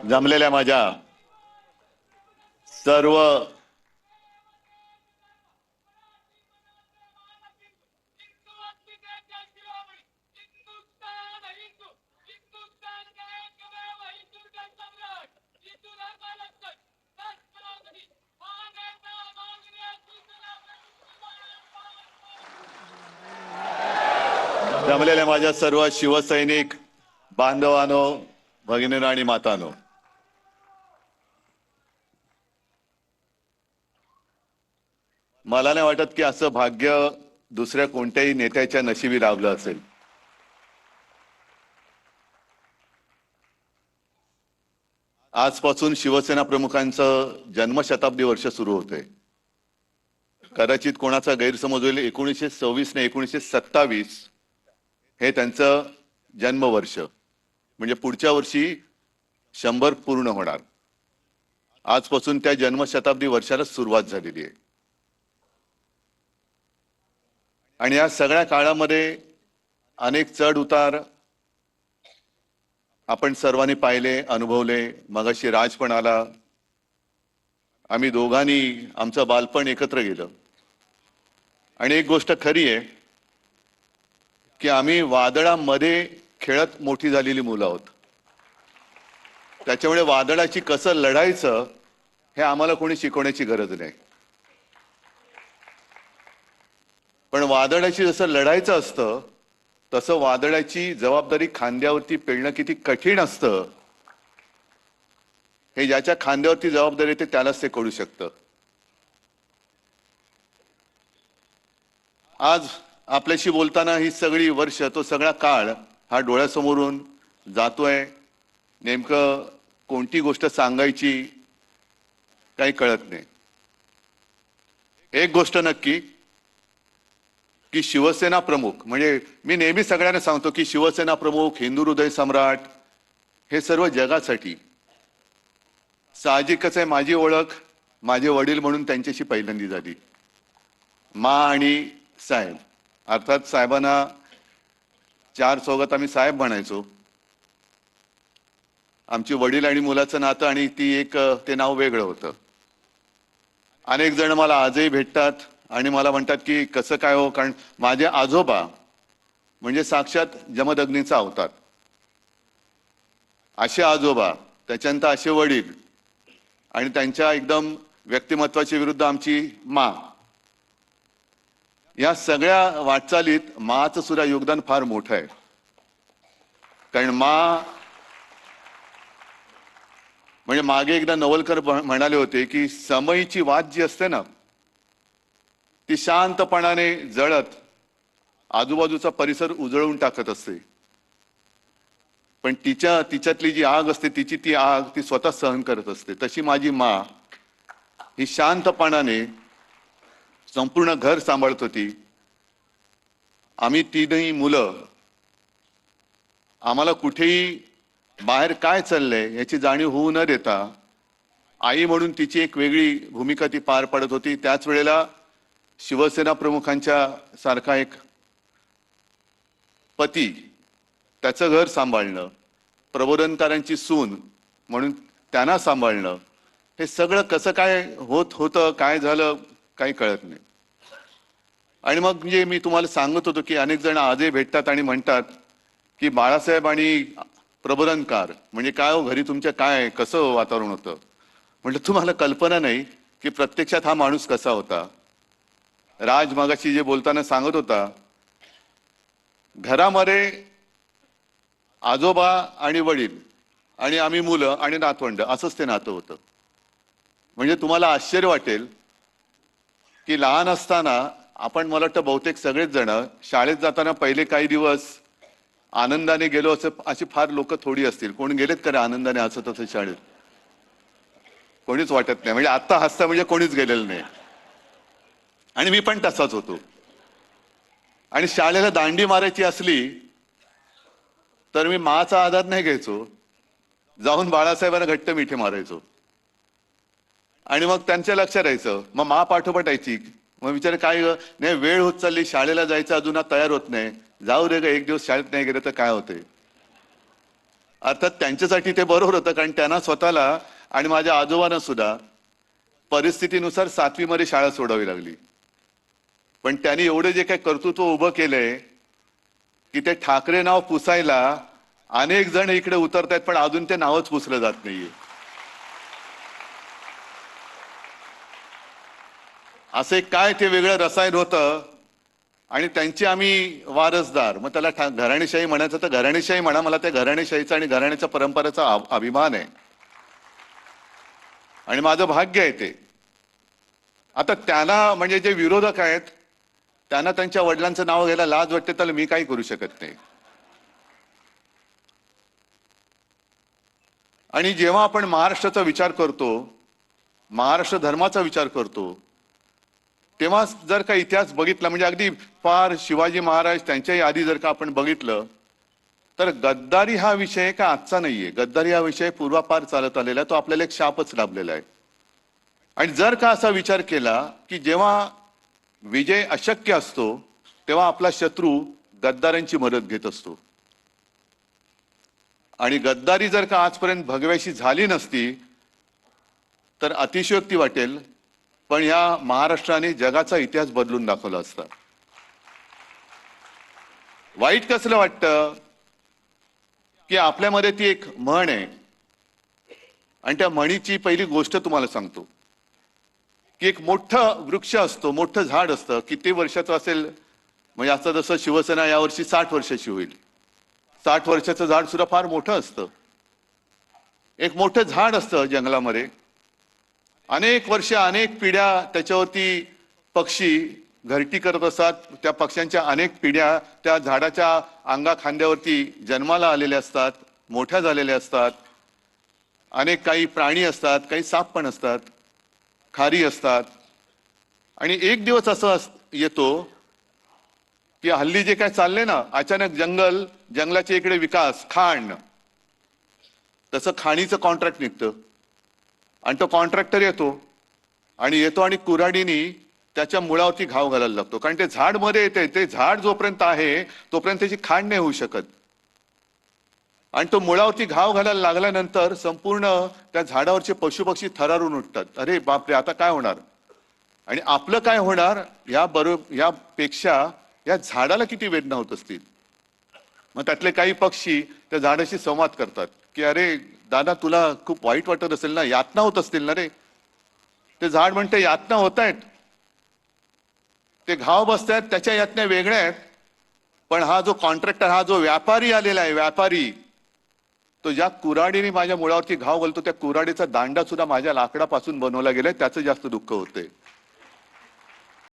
जमलेल्या माझ्या सर्व जमलेल्या माझ्या सर्व शिवसैनिक बांधवांनो, भगिनींनो आणि मातांनो, मला नाही वाटत की असं भाग्य दुसऱ्या कोणत्याही नेत्याच्या नशिबी लाभलं असेल. आजपासून शिवसेना प्रमुखांचं जन्मशताब्दी वर्ष सुरू होते. कदाचित कोणाचा गैरसमज होईल, 1926 ने 1927 हे त्यांचं जन्मवर्ष, म्हणजे पुढच्या वर्षी 100 पूर्ण होणार. आजपासून त्या जन्मशताब्दी वर्षाला सुरुवात झालेली आहे. आणि या सगळ्या काळामध्ये अनेक चढ उतार आपण सर्वांनी पाहिले, अनुभवले. मगाशी राज पण आला. आम्ही दोघांनी आमचं बालपण एकत्र गेलं. आणि एक गोष्ट खरी आहे की आम्ही वादळामध्ये खेळत मोठी झालेली मुलं आहोत. त्याच्यामुळे वादळाची कसं लढायचं हे आम्हाला कोणी शिकवण्याची गरज नाही. पण वादळाची जसं लढायचं असतं तसं वादळाची जबाबदारी खांद्यावरती पेलणं किती कठीण असतं हे ज्याच्या खांद्यावरती जबाबदारी येते त्यालाच ते कळू शकतं. आज आपल्याशी बोलताना ही सगळी वर्ष, तो सगळा काळ हा डोळ्यासमोरून जातोय. नेमकं कोणती गोष्ट सांगायची काही कळत नाही. एक गोष्ट नक्की की शिवसेना प्रमुख, म्हणजे मी नेहमी सगळ्यांना सांगतो की शिवसेना प्रमुख, हिंदू हृदय सम्राट हे सर्व जगासाठी. साहजिकच आहे, माझी ओळख माझे वडील म्हणून त्यांच्याशी पहिल्यांदी झाली. मा आणि साहेब, अर्थात साहेबांना चार चौघात आम्ही साहेब म्हणायचो. आमची वडील आणि मुलाचं नातं आणि ते नाव वेगळं होतं. अनेक जण मला आजही भेटतात आणि मला म्हणतात की कसं काय हो, कारण माझे आजोबा म्हणजे साक्षात जमदग्नीचा अवतार. असे आजोबा, त्याच्यानंतर असे वडील आणि त्यांच्या एकदम व्यक्तिमत्वाच्या विरुद्ध आमची मा. या सगळ्या वाटचालीत माचं सुद्धा योगदान फार मोठं आहे. कारण मा म्हणजे मागे एकदा नवलकर म्हणाले होते की समईची वात जी असते ना, ती शांतपणाने जळत आजूबाजूचा परिसर उजळून टाकत असते. पण तिच्यातली जी आग असते, ती आग ती स्वतः सहन करत असते. तशी माझी मा ही शांतपणाने संपूर्ण घर सांभाळत होती. आम्ही तीनही मुलं, आम्हाला कुठेही बाहेर काय चाललंय याची जाणीव होऊ न देता आई म्हणून तिची एक वेगळी भूमिका ती पार पाडत होती. त्याच वेळेला शिवसेना प्रमुखांच्या सारखा एक पती, त्याचं घर सांभाळणं, प्रबोधनकारांची सून म्हणून त्यांना सांभाळणं, हे सगळं कसं काय होतं, काय झालं काही कळत नाही. आणि मग म्हणजे मी तुम्हाला सांगत होतो की अनेक जण आजही भेटतात आणि म्हणतात की बाळासाहेब आणि प्रबोधनकार म्हणजे काय हो, घरी तुमच्या काय कसं वातावरण होतं. म्हटलं तुम्हाला कल्पना नाही की प्रत्यक्षात हा माणूस कसा होता. राज मगाशी जे बोलताना सांगत होता, घरामध्ये आजोबा आणि वडील आणि आम्ही मुलं आणि नातवंड असंच ते नातं होतं. म्हणजे तुम्हाला आश्चर्य वाटेल की लहान असताना आपण, मला वाटतं बहुतेक सगळेच जण शाळेत जाताना पहिले काही दिवस आनंदाने गेलो असं, अशी फार लोक थोडी असतील. कोण गेलेत का रे आनंदाने हसत असं शाळेत? कोणीच वाटत नाही. म्हणजे आता हसता म्हणजे कोणीच गेलेलं नाही. आणि मी पण तसाच होतो. आणि शाळेला दांडी मारायची असली तर मी माचा आधार नाही घ्यायचो, जाऊन बाळासाहेबांना घट्ट मिठी मारायचो. आणि मग त्यांच्या लक्षात राहायचं. मग मा पाठोपाठ यायची. मग विचार काय नाही, वेळ होत चालली, शाळेला जायचं अजून तयार होत नाही, जाऊ दे ग, एक दिवस शाळेत नाही गेलं तर काय होते. अर्थात त्यांच्यासाठी ते बरोबर होतं, कारण त्यांना स्वतःला आणि माझ्या आजोबांना सुद्धा परिस्थितीनुसार 7वी मध्ये शाळा सोडावी लागली. पण त्यांनी एवढं जे काही कर्तृत्व उभं केलंय की ते ठाकरे नाव पुसायला अनेक जण इकडे उतरतायत, पण अजून ते नावच पुसलं जात नाहीये. असे काय ते वेगळं रसायन होतं आणि त्यांचे आम्ही वारसदार. मग त्याला घराणेशाही म्हणायचं तर घराणेशाही म्हणा, मला त्या घराणेशाहीचा आणि घराण्याच्या परंपरेचा अभिमान आहे आणि माझं भाग्य आहे ते. आता त्यांना म्हणजे जे विरोधक आहेत त्यांना त्यांच्या वडिलांचं नाव घ्यायला लाज वाटते, तर मी काही करू शकत नाही. आणि जेव्हा आपण महाराष्ट्राचा विचार करतो, महाराष्ट्र धर्माचा विचार करतो, तेव्हा जर का इतिहास बघितला म्हणजे अगदी फार शिवाजी महाराज त्यांच्याही आधी जर का आपण बघितलं तर गद्दारी हा विषय का आजचा नाहीये. गद्दारी हा विषय पूर्वापार चालत आलेला आहे, तो आपल्याला एक शापच लाभलेला आहे. आणि जर का असा विचार केला की जेव्हा विजय अशक्य असतो तेव्हा आपला शत्रू गद्दारांची मदत घेत असतो. आणि गद्दारी जर का आजपर्यंत भगव्याशी झाली नसती तर अतिशयोक्ती वाटेल, पण या महाराष्ट्राने जगाचा इतिहास बदलून दाखवला असता. वाईट कसलं वाटतं की आपल्यामध्ये ती एक म्हण आहे आणि त्या म्हणीची पहिली गोष्ट तुम्हाला सांगतो की एक मोठं वृक्ष असतो, मोठं झाड असतं, किती वर्षाचं असेल म्हणजे आता जसं शिवसेना यावर्षी 60 वर्षाची होईल, 60 वर्षाचं झाड सुद्धा फार मोठं असतं. एक मोठं झाड असतं जंगलामध्ये, अनेक वर्ष अनेक पिढ्या त्याच्यावरती पक्षी घरटी करत असतात. त्या पक्ष्यांच्या अनेक पिढ्या त्या झाडाच्या अंगा खांद्यावरती जन्माला आलेल्या असतात, मोठ्या झालेल्या असतात. अनेक काही प्राणी असतात, काही साप पण असतात, खारी असतात. आणि एक दिवस असं येतो की हल्ली जे काय चाललंय ना, अचानक जंगलाच्या इकडे विकास, खाण, तसं खाणीचं कॉन्ट्रॅक्ट निघतं आणि तो कॉन्ट्रॅक्टर येतो आणि कुऱ्हाडीनी त्याच्या मुळावरती घाव घालायला लागतो. कारण ते झाड मध्ये येते, ते झाड जोपर्यंत आहे तोपर्यंत त्याची खाण नाही होऊ शकत. आणि तो मुळावरती घाव घालायला लागल्यानंतर संपूर्ण त्या झाडावरचे पशुपक्षी थरारून उठतात. अरे बापरे, आता काय होणार आणि आपलं काय होणार यापेक्षा या झाडाला किती वेदना होत असतील. मग त्यातले काही पक्षी त्या झाडाशी संवाद करतात की अरे दादा, तुला खूप वाईट वाटत असेल ना, यातना होत असतील ना रे. ते झाड म्हणते यातना होत आहेत, ते घाव बसतायत, त्याच्या यातन्या वेगळ्या आहेत, पण हा जो कॉन्ट्रॅक्टर, हा जो व्यापारी आलेला आहे, व्यापारी, तो ज्या कुऱ्हाडीने माझ्या मुळावरती घाव घालतो त्या कुऱ्हाडीचा दांडा सुद्धा माझ्या लाकडापासून बनवला गेलाय, त्याचं जास्त दुःख होतंय.